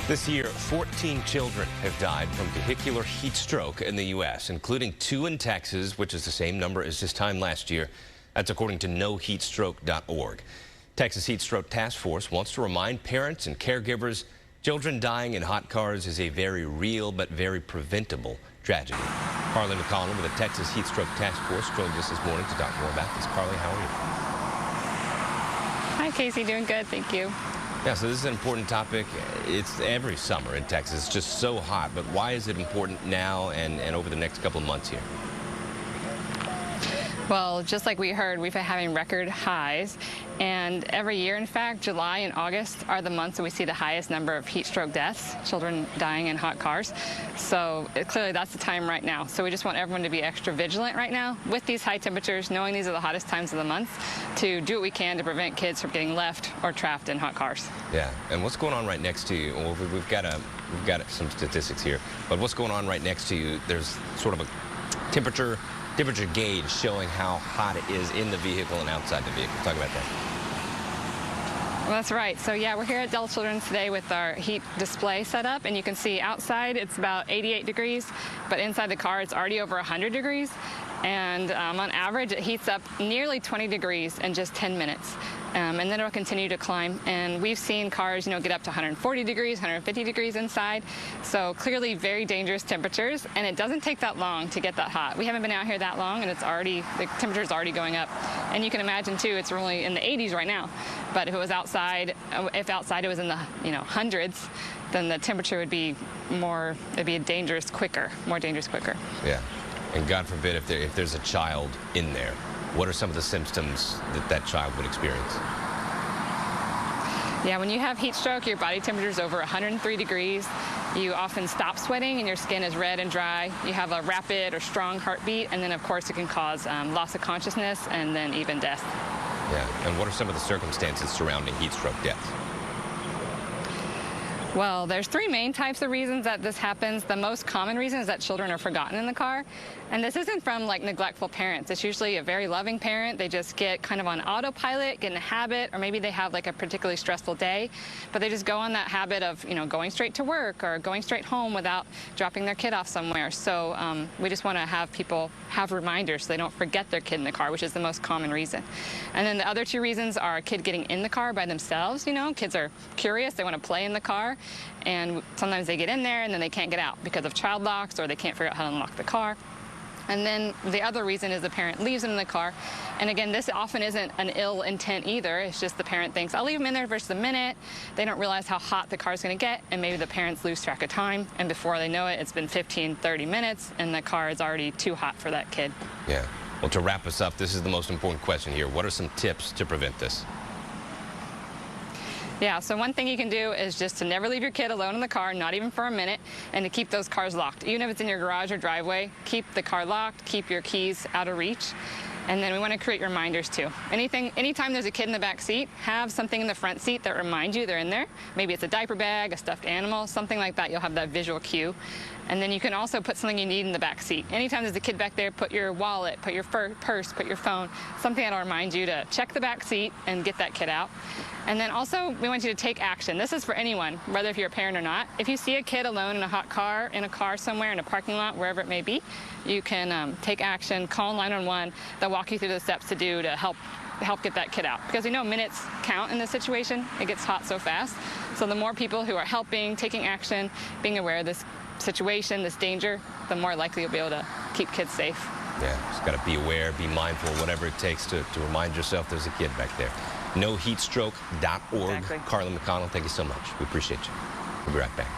This year, 14 children have died from vehicular heat stroke in the U.S., including 2 in Texas, which is the same number as this time last year. That's according to noheatstroke.org. Texas Heatstroke Task Force wants to remind parents and caregivers children dying in hot cars is a very real but very preventable tragedy. Carly McConnell with the Texas Heatstroke Task Force joined us this morning to talk more about this. Carly, how are you? Hi, Casey. Doing good, thank you. Yeah, so this is an important topic. It's every summer in Texas. It's just so hot. But why is it important now and over the next couple of months here? Well, just like we heard, we've been having record highs. And every year, in fact, July and August are the months that we see the highest number of heat stroke deaths, children dying in hot cars. So clearly that's the time right now. So we just want everyone to be extra vigilant right now with these high temperatures, knowing these are the hottest times of the month, to do what we can to prevent kids from getting left or trapped in hot cars. Yeah, and what's going on right next to you? Well, we've got some statistics here, but what's going on right next to you? There's sort of a temperature gauge showing how hot it is in the vehicle and outside the vehicle. Talk about that. Well, that's right. So yeah, we're here at Dell Children's today with our heat display set up, and you can see outside it's about 88 degrees, but inside the car it's already over 100 degrees. And on average, it heats up nearly 20 degrees in just 10 minutes. And then it'll continue to climb. And we've seen cars, get up to 140 degrees, 150 degrees inside. So clearly very dangerous temperatures. And it doesn't take that long to get that hot. We haven't been out here that long, and the temperature's already going up. And you can imagine, too, it's really in the 80s right now. But if it was outside, if outside it was in the hundreds, then the temperature would be more, it'd be dangerous quicker, more dangerous quicker. Yeah. And God forbid if there's a child in there, what are some of the symptoms that child would experience? Yeah, when you have heat stroke, your body temperature is over 103 degrees. You often stop sweating and your skin is red and dry. You have a rapid or strong heartbeat, and then of course it can cause loss of consciousness and then even death. Yeah, and what are some of the circumstances surrounding heat stroke deaths? Well, there's 3 main types of reasons that this happens. The most common reason is that children are forgotten in the car. And this isn't from neglectful parents. It's usually a very loving parent. They just get kind of on autopilot, get in a habit, or maybe they have a particularly stressful day, but they just go on that habit of, going straight to work or going straight home without dropping their kid off somewhere. So we just want to have people have reminders so they don't forget their kid in the car, which is the most common reason. And then the other 2 reasons are a kid getting in the car by themselves. Kids are curious. They want to play in the car. And sometimes they get in there and then they can't get out because of child locks, or they can't figure out how to unlock the car. And then the other reason is the parent leaves them in the car. And again, this often isn't an ill intent either. It's just the parent thinks, I'll leave them in there for just a minute. They don't realize how hot the car's going to get, and maybe the parents lose track of time. And before they know it, it's been 15, 30 minutes, and the car is already too hot for that kid. Yeah. Well, to wrap us up, this is the most important question here. What are some tips to prevent this? Yeah, so one thing you can do is just to never leave your kid alone in the car, not even for a minute, and to keep those cars locked. Even if it's in your garage or driveway, keep the car locked, keep your keys out of reach. And then we want to create reminders too. Anytime there's a kid in the back seat, have something in the front seat that reminds you they're in there. Maybe it's a diaper bag, a stuffed animal, something like that. You'll have that visual cue. And then you can also put something you need in the back seat. Anytime there's a kid back there, put your wallet, put your purse, put your phone, something that'll remind you to check the back seat and get that kid out. And then also, we want you to take action. This is for anyone, whether if you're a parent or not. If you see a kid alone in a hot car, in a car somewhere, in a parking lot, wherever it may be, you can take action, call 911. They'll walk you through the steps to do to help get that kid out. Because we know minutes count in this situation. It gets hot so fast. So the more people who are helping, taking action, being aware of this situation, this danger, the more likely you'll be able to keep kids safe. Yeah, just got to be aware, be mindful, whatever it takes to remind yourself there's a kid back there. Noheatstroke.org. Exactly. Carly McConnell, thank you so much. We appreciate you. We'll be right back.